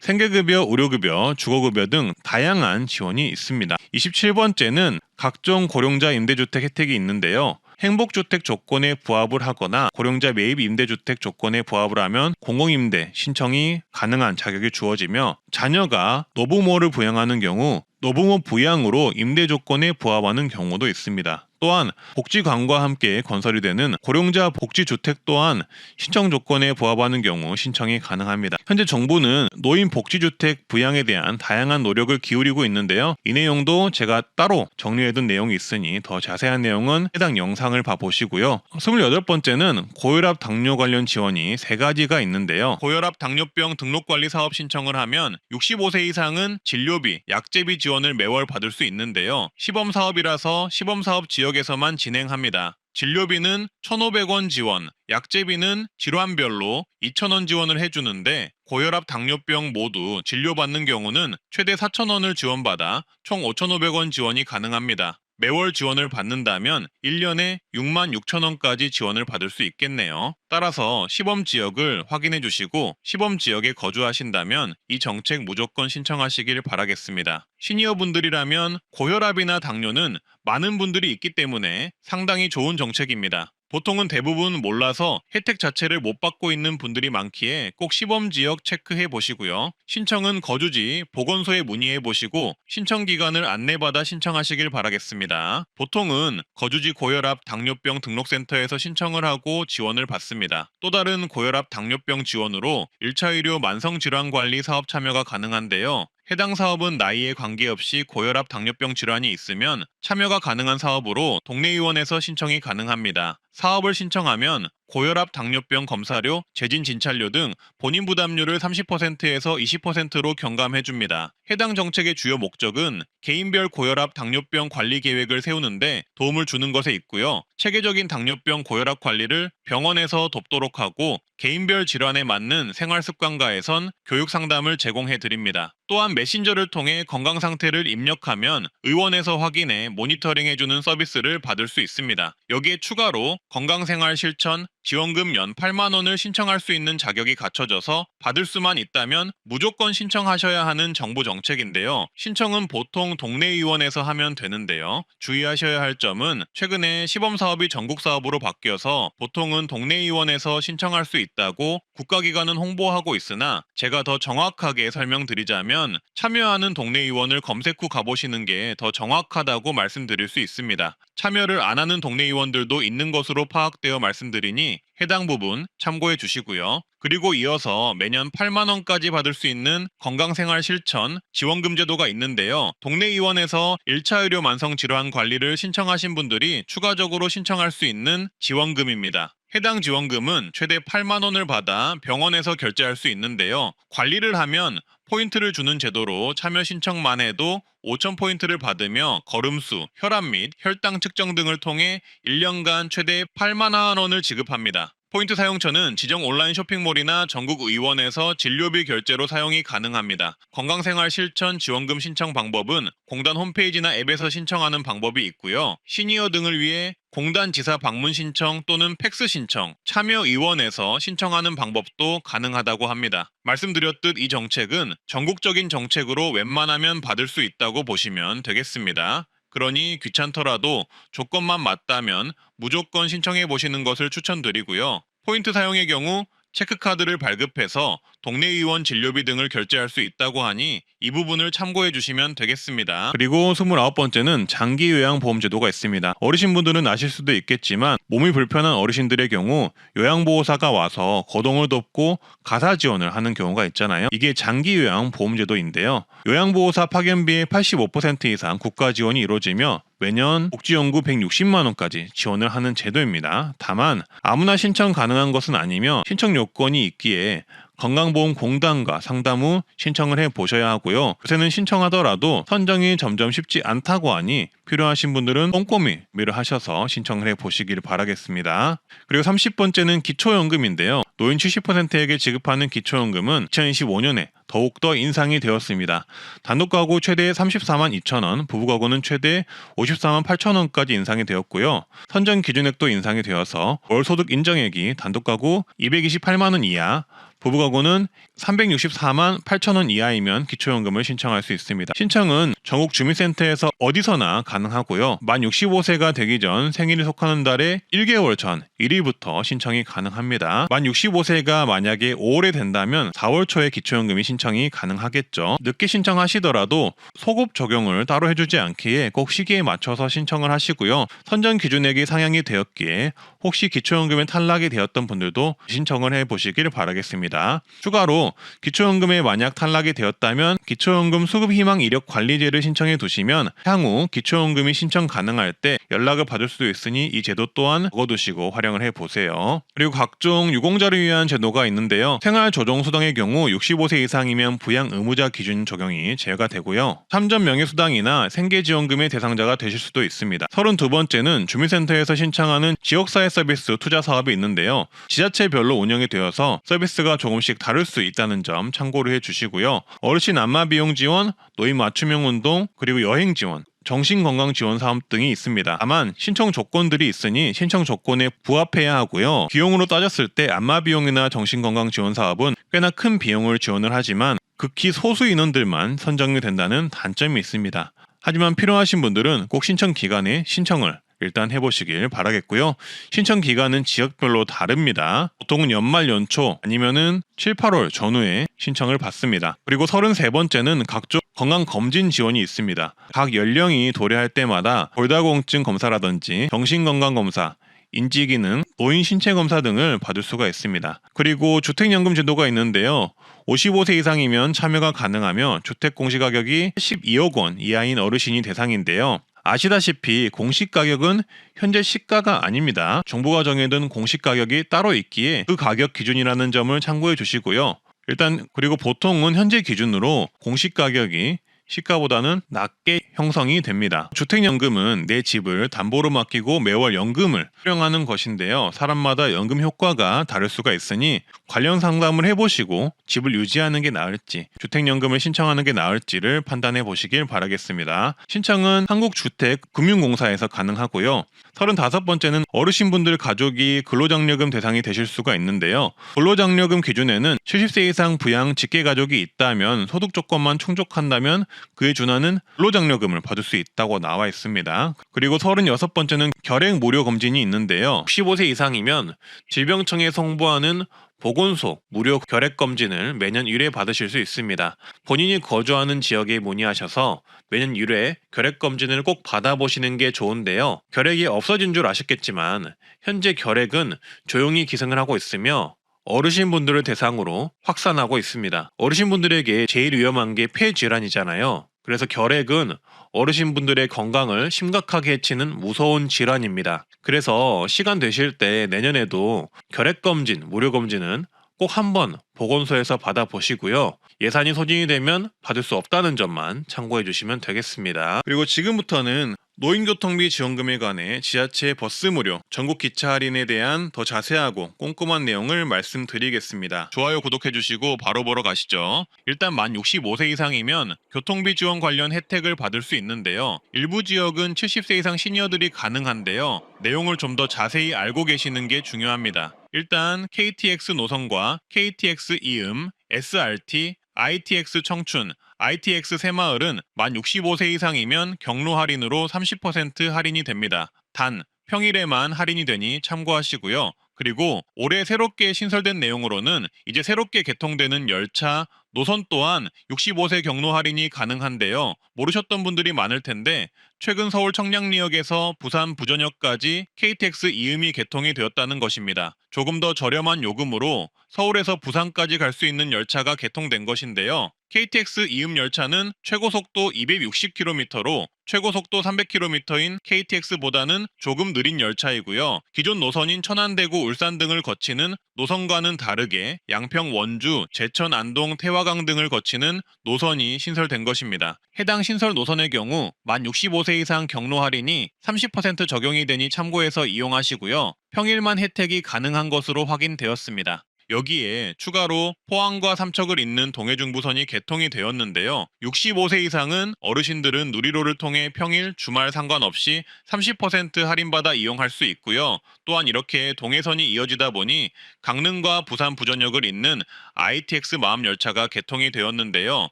생계급여, 의료급여, 주거급여 등 다양한 지원이 있습니다. 27번째는 각종 고령자 임대주택 혜택이 있는데요. 행복주택 조건에 부합을 하거나 고령자 매입 임대주택 조건에 부합을 하면 공공임대 신청이 가능한 자격이 주어지며 자녀가 노부모를 부양하는 경우 노부모 부양으로 임대 조건에 부합하는 경우도 있습니다. 또한 복지관과 함께 건설이 되는 고령자 복지주택 또한 신청 조건에 부합하는 경우 신청이 가능합니다. 현재 정부는 노인 복지주택 부양에 대한 다양한 노력을 기울이고 있는데요. 이 내용도 제가 따로 정리해둔 내용이 있으니 더 자세한 내용은 해당 영상을 봐보시고요. 28번째는 고혈압 당뇨 관련 지원이 3가지가 있는데요. 고혈압 당뇨병 등록관리 사업 신청을 하면 65세 이상은 진료비, 약제비 지원을 매월 받을 수 있는데요. 시범사업이라서 시범사업 지역에서만 진행합니다. 진료비는 1,500원 지원, 약제비는 질환별로 2,000원 지원을 해주는데 고혈압 당뇨병 모두 진료받는 경우는 최대 4,000원을 지원받아 총 5,500원 지원이 가능합니다. 매월 지원을 받는다면 1년에 66,000원까지 지원을 받을 수 있겠네요. 따라서 시범 지역을 확인해 주시고 시범 지역에 거주하신다면 이 정책 무조건 신청하시길 바라겠습니다. 시니어분들이라면 고혈압이나 당뇨는 많은 분들이 있기 때문에 상당히 좋은 정책입니다. 보통은 대부분 몰라서 혜택 자체를 못 받고 있는 분들이 많기에 꼭 시범지역 체크해 보시고요. 신청은 거주지 보건소에 문의해 보시고 신청 기간을 안내받아 신청하시길 바라겠습니다. 보통은 거주지 고혈압 당뇨병 등록센터에서 신청을 하고 지원을 받습니다. 또 다른 고혈압 당뇨병 지원으로 1차 의료 만성질환관리 사업 참여가 가능한데요. 해당 사업은 나이에 관계없이 고혈압 당뇨병 질환이 있으면 참여가 가능한 사업으로 동네 의원에서 신청이 가능합니다. 사업을 신청하면 고혈압, 당뇨병 검사료, 재진 진찰료 등 본인 부담률을 30%에서 20%로 경감해줍니다. 해당 정책의 주요 목적은 개인별 고혈압, 당뇨병 관리 계획을 세우는데 도움을 주는 것에 있고요. 체계적인 당뇨병, 고혈압 관리를 병원에서 돕도록 하고 개인별 질환에 맞는 생활습관가에선 교육 상담을 제공해 드립니다. 또한 메신저를 통해 건강 상태를 입력하면 의원에서 확인해 모니터링해주는 서비스를 받을 수 있습니다. 여기에 추가로 건강생활 실천 지원금 연 8만 원을 신청할 수 있는 자격이 갖춰져서 받을 수만 있다면 무조건 신청하셔야 하는 정부 정책인데요. 신청은 보통 동네 의원에서 하면 되는데요. 주의하셔야 할 점은 최근에 시범사업이 전국사업으로 바뀌어서 보통은 동네 의원에서 신청할 수 있다고 국가기관은 홍보하고 있으나 제가 더 정확하게 설명드리자면 참여하는 동네 의원을 검색 후 가보시는 게 더 정확하다고 말씀드릴 수 있습니다. 참여를 안 하는 동네 의원들도 있는 것으로 파악되어 말씀드리니 해당 부분 참고해 주시고요. 그리고 이어서 매년 8만 원까지 받을 수 있는 건강생활 실천 지원금 제도가 있는데요. 동네 의원에서 1차 의료 만성 질환 관리를 신청하신 분들이 추가적으로 신청할 수 있는 지원금입니다. 해당 지원금은 최대 8만 원을 받아 병원에서 결제할 수 있는데요. 관리를 하면 포인트를 주는 제도로 참여 신청만 해도 5,000포인트를 받으며 걸음수, 혈압 및 혈당 측정 등을 통해 1년간 최대 8만 원을 지급합니다. 포인트 사용처는 지정 온라인 쇼핑몰이나 전국 의원에서 진료비 결제로 사용이 가능합니다. 건강생활 실천 지원금 신청 방법은 공단 홈페이지나 앱에서 신청하는 방법이 있고요. 시니어 등을 위해 공단 지사 방문 신청 또는 팩스 신청, 참여의원에서 신청하는 방법도 가능하다고 합니다. 말씀드렸듯 이 정책은 전국적인 정책으로 웬만하면 받을 수 있다고 보시면 되겠습니다. 그러니 귀찮더라도 조건만 맞다면 무조건 신청해 보시는 것을 추천드리고요. 포인트 사용의 경우 체크카드를 발급해서 동네 의원 진료비 등을 결제할 수 있다고 하니 이 부분을 참고해 주시면 되겠습니다. 그리고 29번째는 장기 요양보험제도가 있습니다. 어르신분들은 아실 수도 있겠지만 몸이 불편한 어르신들의 경우 요양보호사가 와서 거동을 돕고 가사 지원을 하는 경우가 있잖아요. 이게 장기 요양보험제도인데요. 요양보호사 파견비의 85% 이상 국가 지원이 이루어지며 매년 복지연구 160만 원까지 지원을 하는 제도입니다. 다만 아무나 신청 가능한 것은 아니며 신청 요건이 있기에 건강보험공단과 상담 후 신청을 해보셔야 하고요. 요새는 신청하더라도 선정이 점점 쉽지 않다고 하니 필요하신 분들은 꼼꼼히 미를 하셔서 신청을 해보시길 바라겠습니다. 그리고 30번째는 기초연금인데요. 노인 70%에게 지급하는 기초연금은 2025년에 더욱더 인상이 되었습니다. 단독가구 최대 34만 2천 원, 부부가구는 최대 54만 8천 원까지 인상이 되었고요. 선정 기준액도 인상이 되어서 월소득 인정액이 단독가구 228만 원 이하, 부부가구는 364만 8천 원 이하이면 기초연금을 신청할 수 있습니다. 신청은 전국 주민센터에서 어디서나 가능하고요. 만 65세가 되기 전 생일이 속하는 달의 1개월 전 1일부터 신청이 가능합니다. 만 65세가 만약에 5월에 된다면 4월 초에 기초연금이 신청이 가능하겠죠. 늦게 신청하시더라도 소급 적용을 따로 해주지 않기에 꼭 시기에 맞춰서 신청을 하시고요. 선정 기준액이 상향이 되었기에 혹시 기초연금에 탈락이 되었던 분들도 신청을 해보시길 바라겠습니다. 추가로 기초연금에 만약 탈락이 되었다면 기초연금 수급희망 이력 관리제를 신청해 두시면 향후 기초연금이 신청 가능할 때 연락을 받을 수도 있으니 이 제도 또한 적어두시고 활용을 해보세요. 그리고 각종 유공자를 위한 제도가 있는데요. 생활조정수당의 경우 65세 이상이면 부양 의무자 기준 적용이 제외가 되고요. 참전 명예수당이나 생계지원금의 대상자가 되실 수도 있습니다. 32번째는 주민센터에서 신청하는 지역사회 서비스 투자 사업이 있는데요. 지자체별로 운영이 되어서 서비스가 조금씩 다를 수 있다는 점 참고를 해주시고요. 어르신 안마 비용 지원, 노인 맞춤형 운동, 그리고 여행 지원, 정신건강지원 사업 등이 있습니다. 다만 신청 조건들이 있으니 신청 조건에 부합해야 하고요. 비용으로 따졌을 때 안마 비용이나 정신건강지원 사업은 꽤나 큰 비용을 지원을 하지만 극히 소수 인원들만 선정이 된다는 단점이 있습니다. 하지만 필요하신 분들은 꼭 신청 기간에 신청을 일단 해보시길 바라겠고요. 신청 기간은 지역별로 다릅니다. 보통은 연말 연초 아니면은 7, 8월 전후에 신청을 받습니다. 그리고 33번째는 각종 건강검진 지원이 있습니다. 각 연령이 도래할 때마다 골다공증 검사라든지 정신건강검사, 인지기능, 노인 신체검사 등을 받을 수가 있습니다. 그리고 주택연금 제도가 있는데요. 55세 이상이면 참여가 가능하며 주택 공시가격이 12억 원 이하인 어르신이 대상인데요. 아시다시피 공식 가격은 현재 시가가 아닙니다. 정부가 정해둔 공식 가격이 따로 있기에 그 가격 기준이라는 점을 참고해 주시고요. 일단 그리고 보통은 현재 기준으로 공식 가격이 시가보다는 낮게 형성이 됩니다. 주택연금은 내 집을 담보로 맡기고 매월 연금을 수령하는 것인데요. 사람마다 연금 효과가 다를 수가 있으니 관련 상담을 해보시고 집을 유지하는 게 나을지 주택연금을 신청하는 게 나을지를 판단해 보시길 바라겠습니다. 신청은 한국주택금융공사에서 가능하고요. 35번째는 어르신분들 가족이 근로장려금 대상이 되실 수가 있는데요. 근로장려금 기준에는 70세 이상 부양 직계가족이 있다면 소득 조건만 충족한다면 그에 준하는 근로장려금을 받을 수 있다고 나와 있습니다. 그리고 36번째는 결핵 무료 검진이 있는데요. 65세 이상이면 질병청에서 홍보하는 보건소 무료 결핵 검진을 매년 1회 받으실 수 있습니다. 본인이 거주하는 지역에 문의하셔서 매년 1회 결핵 검진을 꼭 받아보시는 게 좋은데요. 결핵이 없어진 줄 아셨겠지만 현재 결핵은 조용히 기승을 하고 있으며 어르신분들을 대상으로 확산하고 있습니다. 어르신분들에게 제일 위험한 게 폐질환이잖아요. 그래서 결핵은 어르신분들의 건강을 심각하게 해치는 무서운 질환입니다. 그래서 시간 되실 때 내년에도 결핵검진, 무료검진은 꼭 한번 보건소에서 받아보시고요. 예산이 소진이 되면 받을 수 없다는 점만 참고해 주시면 되겠습니다. 그리고 지금부터는 노인교통비 지원금에 관해 지하철 버스 무료, 전국 기차 할인에 대한 더 자세하고 꼼꼼한 내용을 말씀드리겠습니다. 좋아요, 구독해 주시고 바로 보러 가시죠. 일단 만 65세 이상이면 교통비 지원 관련 혜택을 받을 수 있는데요. 일부 지역은 70세 이상 시니어들이 가능한데요. 내용을 좀 더 자세히 알고 계시는 게 중요합니다. 일단 KTX 노선과 KTX 이음, SRT, ITX 청춘, ITX 새마을은 만 65세 이상이면 경로 할인으로 30% 할인이 됩니다. 단 평일에만 할인이 되니 참고하시고요. 그리고 올해 새롭게 신설된 내용으로는 이제 새롭게 개통되는 열차, 노선 또한 65세 경로 할인이 가능한데요. 모르셨던 분들이 많을 텐데 최근 서울 청량리역에서 부산 부전역까지 KTX 이음이 개통이 되었다는 것입니다. 조금 더 저렴한 요금으로 서울에서 부산까지 갈 수 있는 열차가 개통된 것인데요. KTX 이음 열차는 최고 속도 260km로 최고 속도 300km인 KTX보다는 조금 느린 열차이고요. 기존 노선인 천안대구, 울산 등을 거치는 노선과는 다르게 양평, 원주, 제천, 안동, 태화강 등을 거치는 노선이 신설된 것입니다. 해당 신설 노선의 경우 만 65세 이상 경로 할인이 30% 적용이 되니 참고해서 이용하시고요. 평일만 혜택이 가능한 것으로 확인되었습니다. 여기에 추가로 포항과 삼척을 잇는 동해중부선이 개통이 되었는데요. 65세 이상은 어르신들은 누리로를 통해 평일, 주말 상관없이 30% 할인받아 이용할 수 있고요. 또한 이렇게 동해선이 이어지다 보니 강릉과 부산 부전역을 잇는 ITX 마음열차가 개통이 되었는데요.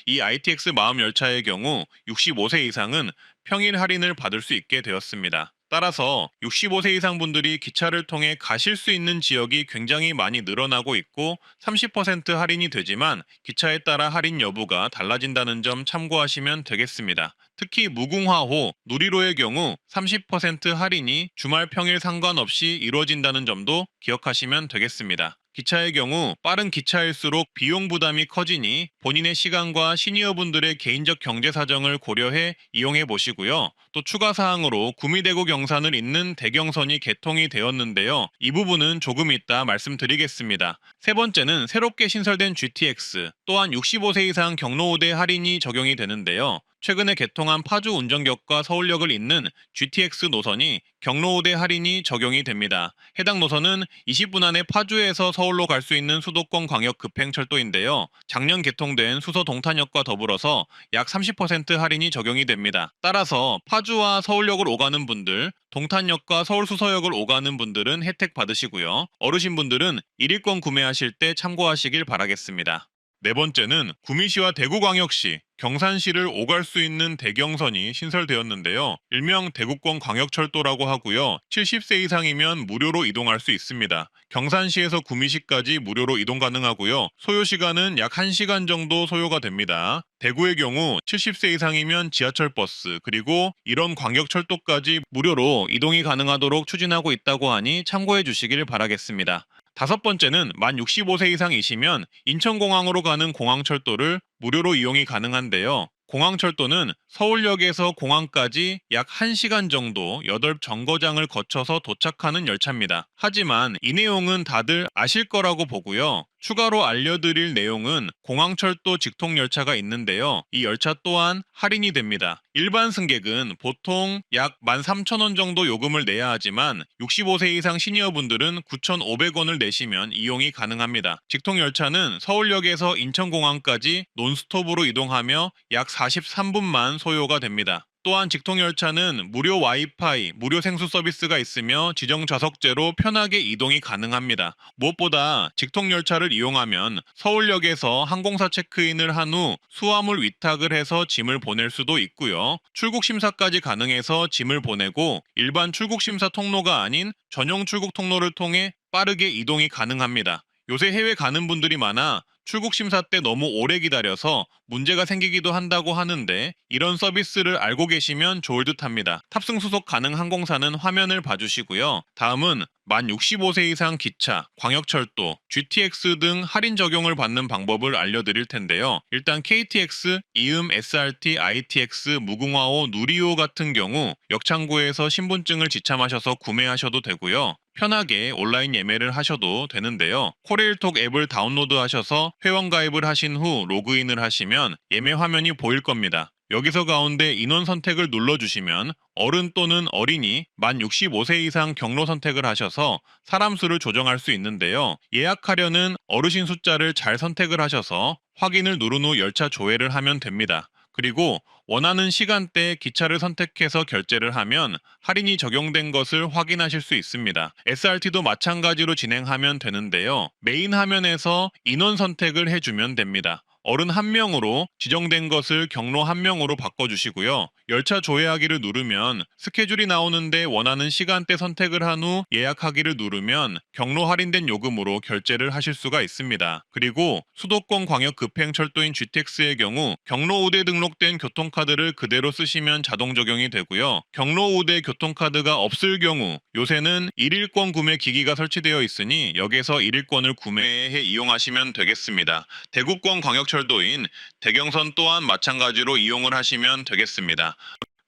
이 ITX 마음열차의 경우 65세 이상은 평일 할인을 받을 수 있게 되었습니다. 따라서 65세 이상 분들이 기차를 통해 가실 수 있는 지역이 굉장히 많이 늘어나고 있고 30% 할인이 되지만 기차에 따라 할인 여부가 달라진다는 점 참고하시면 되겠습니다. 특히 무궁화호, 누리로의 경우 30% 할인이 주말 평일 상관없이 이루어진다는 점도 기억하시면 되겠습니다. 기차의 경우 빠른 기차일수록 비용 부담이 커지니 본인의 시간과 시니어분들의 개인적 경제 사정을 고려해 이용해 보시고요. 또 추가 사항으로 구미대구 경산을 잇는 대경선이 개통이 되었는데요. 이 부분은 조금 이따 말씀드리겠습니다. 세 번째는 새롭게 신설된 GTX, 또한 65세 이상 경로우대 할인이 적용이 되는데요. 최근에 개통한 파주 운정역과 서울역을 잇는 GTX 노선이 경로우대 할인이 적용이 됩니다. 해당 노선은 20분 안에 파주에서 서울로 갈 수 있는 수도권 광역 급행철도인데요. 작년 개통된 수서 동탄역과 더불어서 약 30% 할인이 적용이 됩니다. 따라서 파주와 서울역을 오가는 분들, 동탄역과 서울 수서역을 오가는 분들은 혜택 받으시고요. 어르신분들은 1일권 구매하실 때 참고하시길 바라겠습니다. 네 번째는 구미시와 대구광역시, 경산시를 오갈 수 있는 대경선이 신설되었는데요. 일명 대구권 광역철도라고 하고요. 70세 이상이면 무료로 이동할 수 있습니다. 경산시에서 구미시까지 무료로 이동 가능하고요. 소요 시간은 약 1시간 정도 소요가 됩니다. 대구의 경우 70세 이상이면 지하철 버스 그리고 이런 광역철도까지 무료로 이동이 가능하도록 추진하고 있다고 하니 참고해 주시길 바라겠습니다. 다섯 번째는 만 65세 이상이시면 인천공항으로 가는 공항철도를 무료로 이용이 가능한데요. 공항철도는 서울역에서 공항까지 약 1시간 정도 8정거장을 거쳐서 도착하는 열차입니다. 하지만 이 내용은 다들 아실 거라고 보고요. 추가로 알려드릴 내용은 공항철도 직통열차가 있는데요. 이 열차 또한 할인이 됩니다. 일반 승객은 보통 약 13,000원 정도 요금을 내야 하지만 65세 이상 시니어분들은 9,500원을 내시면 이용이 가능합니다. 직통열차는 서울역에서 인천공항까지 논스톱으로 이동하며 약 43분만 소요가 됩니다. 또한 직통열차는 무료 와이파이, 무료 생수 서비스가 있으며 지정 좌석제로 편하게 이동이 가능합니다. 무엇보다 직통열차를 이용하면 서울역에서 항공사 체크인을 한 후 수화물 위탁을 해서 짐을 보낼 수도 있고요. 출국 심사까지 가능해서 짐을 보내고 일반 출국 심사 통로가 아닌 전용 출국 통로를 통해 빠르게 이동이 가능합니다. 요새 해외 가는 분들이 많아 출국 심사 때 너무 오래 기다려서 문제가 생기기도 한다고 하는데 이런 서비스를 알고 계시면 좋을 듯 합니다. 탑승 수속 가능 항공사는 화면을 봐주시고요. 다음은 만 65세 이상 기차, 광역철도, GTX 등 할인 적용을 받는 방법을 알려드릴 텐데요. 일단 KTX, 이음, SRT, ITX, 무궁화호, 누리호 같은 경우 역창구에서 신분증을 지참하셔서 구매하셔도 되고요. 편하게 온라인 예매를 하셔도 되는데요. 코레일톡 앱을 다운로드하셔서 회원가입을 하신 후 로그인을 하시면 예매 화면이 보일 겁니다. 여기서 가운데 인원 선택을 눌러주시면 어른 또는 어린이 만 65세 이상 경로 선택을 하셔서 사람 수를 조정할 수 있는데요. 예약하려는 어르신 숫자를 잘 선택을 하셔서 확인을 누른 후 열차 조회를 하면 됩니다. 그리고 원하는 시간대에 기차를 선택해서 결제를 하면 할인이 적용된 것을 확인하실 수 있습니다. SRT도 마찬가지로 진행하면 되는데요. 메인 화면에서 인원 선택을 해주면 됩니다. 어른 1명으로 지정된 것을 경로 1명으로 바꿔주시고요. 열차 조회하기를 누르면 스케줄이 나오는데 원하는 시간대 선택을 한 후 예약하기를 누르면 경로 할인된 요금으로 결제를 하실 수가 있습니다. 그리고 수도권 광역 급행철도인 GTX의 경우 경로 우대 등록된 교통카드를 그대로 쓰시면 자동 적용이 되고요. 경로 우대 교통카드가 없을 경우 요새는 1일권 구매 기기가 설치되어 있으니 여기서 1일권을 구매해 이용하시면 되겠습니다. 대구권 광역철도인 대경선 또한 마찬가지로 이용을 하시면 되겠습니다.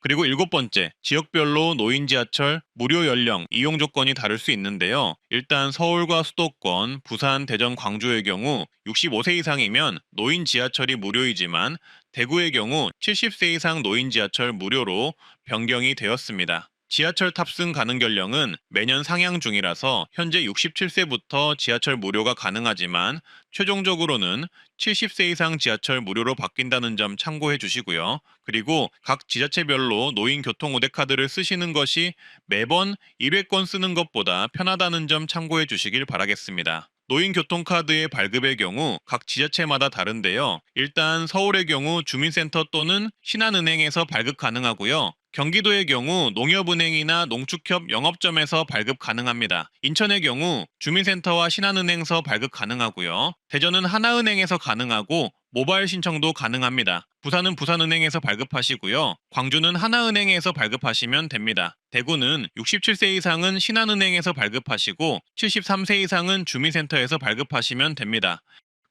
그리고 7번째, 지역별로 노인 지하철 무료 연령 이용 조건이 다를 수 있는데요. 일단 서울과 수도권, 부산, 대전, 광주의 경우 65세 이상이면 노인 지하철이 무료이지만 대구의 경우 70세 이상 노인 지하철 무료로 변경이 되었습니다. 지하철 탑승 가능 연령은 매년 상향 중이라서 현재 67세부터 지하철 무료가 가능하지만 최종적으로는 70세 이상 지하철 무료로 바뀐다는 점 참고해 주시고요. 그리고 각 지자체별로 노인 교통우대 카드를 쓰시는 것이 매번 1회권 쓰는 것보다 편하다는 점 참고해 주시길 바라겠습니다. 노인 교통카드의 발급의 경우 각 지자체마다 다른데요. 일단 서울의 경우 주민센터 또는 신한은행에서 발급 가능하고요. 경기도의 경우 농협은행이나 농축협 영업점에서 발급 가능합니다. 인천의 경우 주민센터와 신한은행에서 발급 가능하고요. 대전은 하나은행에서 가능하고 모바일 신청도 가능합니다. 부산은 부산은행에서 발급하시고요. 광주는 하나은행에서 발급하시면 됩니다. 대구는 67세 이상은 신한은행에서 발급하시고 73세 이상은 주민센터에서 발급하시면 됩니다.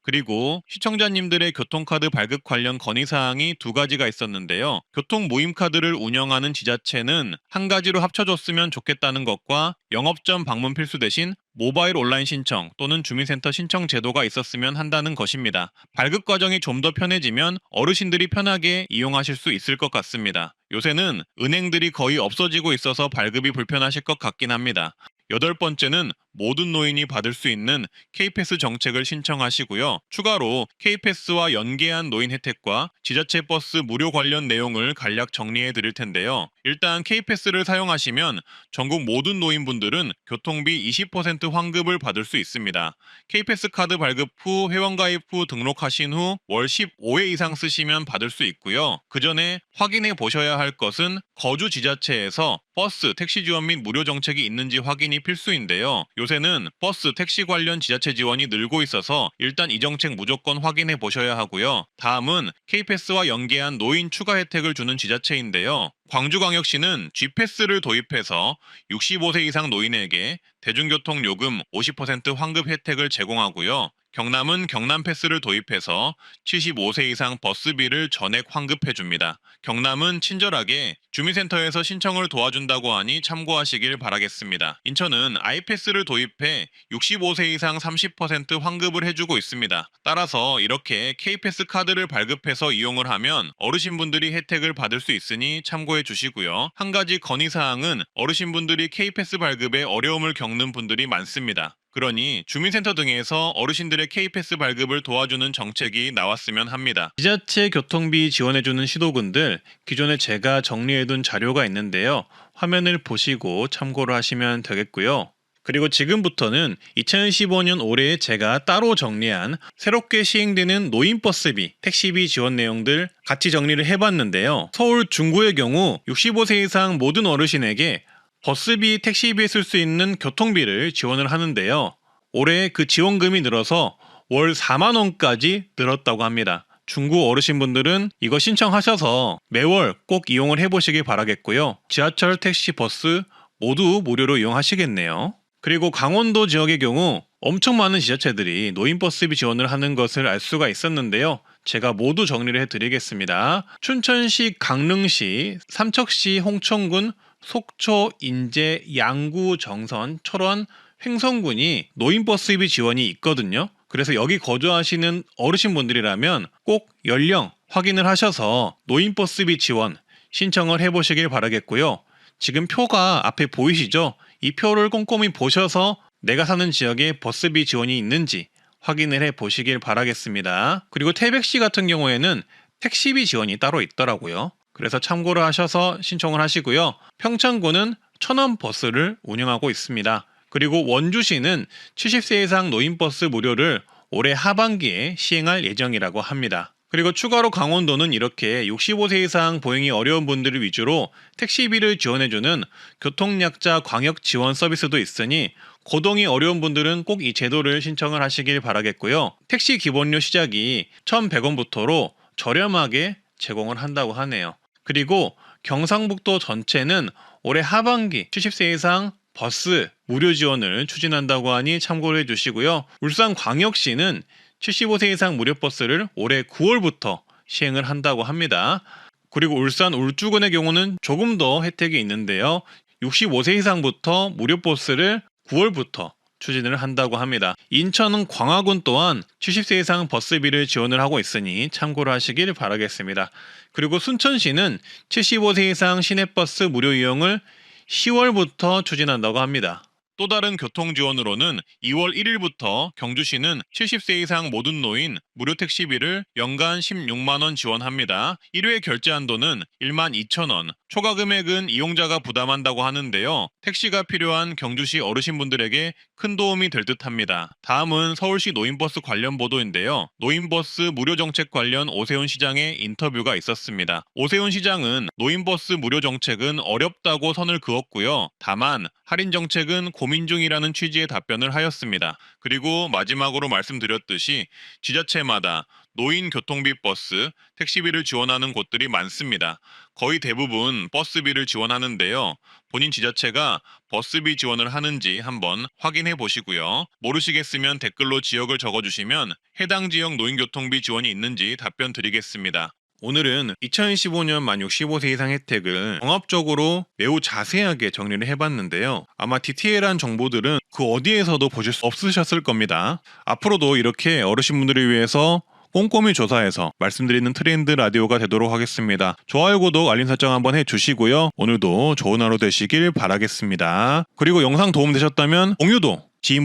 그리고 시청자님들의 교통카드 발급 관련 건의사항이 2가지가 있었는데요. 교통모임카드를 운영하는 지자체는 한 가지로 합쳐줬으면 좋겠다는 것과 영업점 방문 필수 대신 모바일 온라인 신청 또는 주민센터 신청 제도가 있었으면 한다는 것입니다. 발급 과정이 좀 더 편해지면 어르신들이 편하게 이용하실 수 있을 것 같습니다. 요새는 은행들이 거의 없어지고 있어서 발급이 불편하실 것 같긴 합니다. 8번째는 모든 노인이 받을 수 있는 K패스 정책을 신청하시고요. 추가로 K패스와 연계한 노인 혜택과 지자체 버스 무료 관련 내용을 간략 정리해 드릴 텐데요. 일단 K패스를 사용하시면 전국 모든 노인분들은 교통비 20% 환급을 받을 수 있습니다. K패스 카드 발급 후 회원가입 후 등록하신 후 월 15회 이상 쓰시면 받을 수 있고요. 그 전에 확인해 보셔야 할 것은 거주 지자체에서 버스, 택시 지원 및 무료 정책이 있는지 확인이 필수인데요. 요새는 버스, 택시 관련 지자체 지원이 늘고 있어서 일단 이 정책 무조건 확인해 보셔야 하고요. 다음은 K패스와 연계한 노인 추가 혜택을 주는 지자체인데요. 광주광역시는 G패스를 도입해서 65세 이상 노인에게 대중교통 요금 50% 환급 혜택을 제공하고요. 경남은 경남 패스를 도입해서 75세 이상 버스비를 전액 환급해줍니다. 경남은 친절하게 주민센터에서 신청을 도와준다고 하니 참고하시길 바라겠습니다. 인천은 아이패스를 도입해 65세 이상 30% 환급을 해주고 있습니다. 따라서 이렇게 K패스 카드를 발급해서 이용을 하면 어르신분들이 혜택을 받을 수 있으니 참고해 주시고요. 한 가지 건의사항은 어르신분들이 K패스 발급에 어려움을 겪는 분들이 많습니다. 그러니 주민센터 등에서 어르신들의 K패스 발급을 도와주는 정책이 나왔으면 합니다. 지자체 교통비 지원해주는 시도군들, 기존에 제가 정리해둔 자료가 있는데요. 화면을 보시고 참고를 하시면 되겠고요. 그리고 지금부터는 2015년 올해에 제가 따로 정리한 새롭게 시행되는 노인버스비, 택시비 지원 내용들 같이 정리를 해봤는데요. 서울 중구의 경우 65세 이상 모든 어르신에게 버스비, 택시비에 쓸 수 있는 교통비를 지원을 하는데요. 올해 그 지원금이 늘어서 월 4만 원까지 늘었다고 합니다. 중구 어르신분들은 이거 신청하셔서 매월 꼭 이용을 해보시길 바라겠고요. 지하철, 택시, 버스 모두 무료로 이용하시겠네요. 그리고 강원도 지역의 경우 엄청 많은 지자체들이 노인버스비 지원을 하는 것을 알 수가 있었는데요. 제가 모두 정리를 해드리겠습니다. 춘천시, 강릉시, 삼척시, 홍천군, 속초, 인제, 양구, 정선, 철원, 횡성군이 노인버스비 지원이 있거든요. 그래서 여기 거주하시는 어르신분들이라면 꼭 연령 확인을 하셔서 노인버스비 지원 신청을 해보시길 바라겠고요. 지금 표가 앞에 보이시죠? 이 표를 꼼꼼히 보셔서 내가 사는 지역에 버스비 지원이 있는지 확인을 해보시길 바라겠습니다. 그리고 태백시 같은 경우에는 택시비 지원이 따로 있더라고요. 그래서 참고를 하셔서 신청을 하시고요. 평창군은 천원 버스를 운영하고 있습니다. 그리고 원주시는 70세 이상 노인버스 무료를 올해 하반기에 시행할 예정이라고 합니다. 그리고 추가로 강원도는 이렇게 65세 이상 보행이 어려운 분들을 위주로 택시비를 지원해주는 교통약자 광역 지원 서비스도 있으니 거동이 어려운 분들은 꼭 이 제도를 신청을 하시길 바라겠고요. 택시 기본료 시작이 1,100원부터로 저렴하게 제공을 한다고 하네요. 그리고 경상북도 전체는 올해 하반기 70세 이상 버스 무료 지원을 추진한다고 하니 참고를 해주시고요. 울산광역시는 75세 이상 무료 버스를 올해 9월부터 시행을 한다고 합니다. 그리고 울산 울주군의 경우는 조금 더 혜택이 있는데요. 65세 이상부터 무료 버스를 9월부터 추진을 한다고 합니다. 인천은 광화군 또한 70세 이상 버스비를 지원을 하고 있으니 참고를 하시길 바라겠습니다. 그리고 순천시는 75세 이상 시내버스 무료 이용을 10월부터 추진한다고 합니다. 또 다른 교통 지원으로는 2월 1일부터 경주시는 70세 이상 모든 노인 무료 택시비를 연간 16만 원 지원합니다. 1회 결제 한도는 1만 2천 원. 초과 금액은 이용자가 부담한다고 하는데요. 택시가 필요한 경주시 어르신분들에게 큰 도움이 될 듯합니다. 다음은 서울시 노인버스 관련 보도인데요. 노인버스 무료 정책 관련 오세훈 시장의 인터뷰가 있었습니다. 오세훈 시장은 노인버스 무료 정책은 어렵다고 선을 그었고요. 다만 할인 정책은 고민 중이라는 취지의 답변을 하였습니다. 그리고 마지막으로 말씀드렸듯이 지자체마다 노인 교통비 버스, 택시비를 지원하는 곳들이 많습니다. 거의 대부분 버스비를 지원하는데요. 본인 지자체가 버스비 지원을 하는지 한번 확인해 보시고요. 모르시겠으면 댓글로 지역을 적어주시면 해당 지역 노인교통비 지원이 있는지 답변 드리겠습니다. 오늘은 2015년 만 65세 이상 혜택을 종합적으로 매우 자세하게 정리를 해봤는데요. 아마 디테일한 정보들은 그 어디에서도 보실 수 없으셨을 겁니다. 앞으로도 이렇게 어르신분들을 위해서 꼼꼼히 조사해서 말씀드리는 트렌드 라디오가 되도록 하겠습니다. 좋아요, 구독, 알림 설정 한번 해주시고요. 오늘도 좋은 하루 되시길 바라겠습니다. 그리고 영상 도움되셨다면 공유도 지인